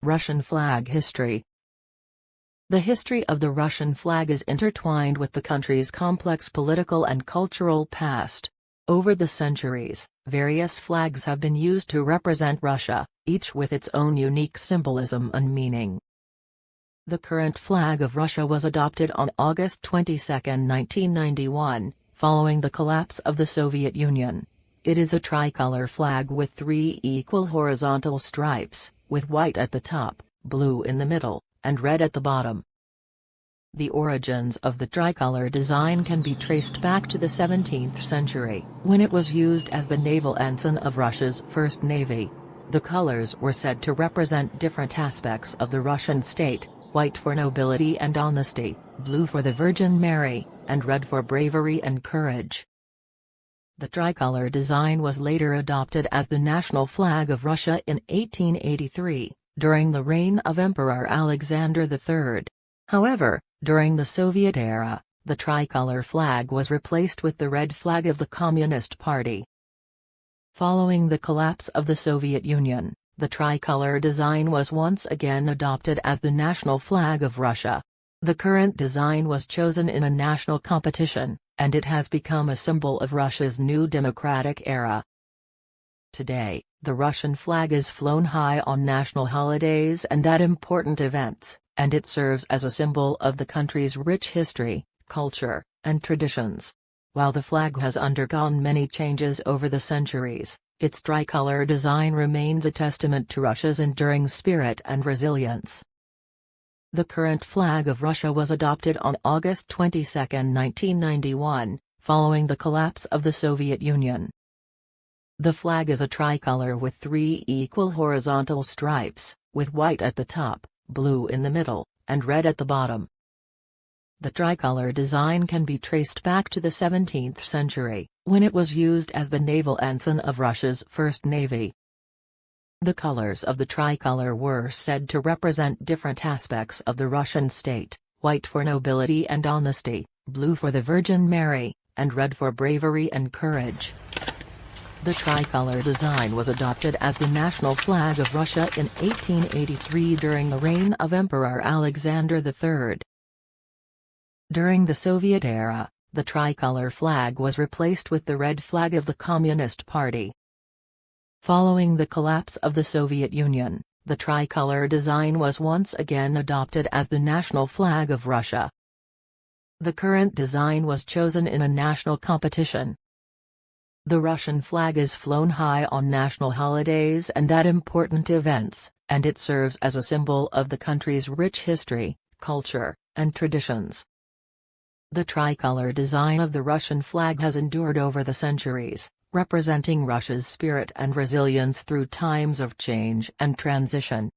Russian flag history. The history of the Russian flag is intertwined with the country's complex political and cultural past. Over the centuries, various flags have been used to represent Russia, each with its own unique symbolism and meaning. The current flag of Russia was adopted on August 22, 1991, following the collapse of the Soviet Union. It is a tricolor flag with 3 equal horizontal stripes, with white at the top, blue in the middle, and red at the bottom. The origins of the tricolor design can be traced back to the 17th century, when it was used as the naval ensign of Russia's First Navy. The colors were said to represent different aspects of the Russian state: white for nobility and honesty, blue for the Virgin Mary, and red for bravery and courage. The tricolor design was later adopted as the national flag of Russia in 1883, during the reign of Emperor Alexander III. However, during the Soviet era, the tricolor flag was replaced with the red flag of the Communist Party. Following the collapse of the Soviet Union, the tricolor design was once again adopted as the national flag of Russia. The current design was chosen in a national competition, and it has become a symbol of Russia's new democratic era. Today, the Russian flag is flown high on national holidays and at important events, and it serves as a symbol of the country's rich history, culture, and traditions. While the flag has undergone many changes over the centuries, its tricolor design remains a testament to Russia's enduring spirit and resilience. The current flag of Russia was adopted on August 22, 1991, following the collapse of the Soviet Union. The flag is a tricolor with 3 equal horizontal stripes, with white at the top, blue in the middle, and red at the bottom. The tricolor design can be traced back to the 17th century, when it was used as the naval ensign of Russia's First Navy. The colors of the tricolor were said to represent different aspects of the Russian state: white for nobility and honesty, blue for the Virgin Mary, and red for bravery and courage. The tricolor design was adopted as the national flag of Russia in 1883 during the reign of Emperor Alexander III. During the Soviet era, the tricolor flag was replaced with the red flag of the Communist Party. Following the collapse of the Soviet Union, the tricolor design was once again adopted as the national flag of Russia. The current design was chosen in a national competition. The Russian flag is flown high on national holidays and at important events, and it serves as a symbol of the country's rich history, culture, and traditions. The tricolor design of the Russian flag has endured over the centuries, representing Russia's spirit and resilience through times of change and transition.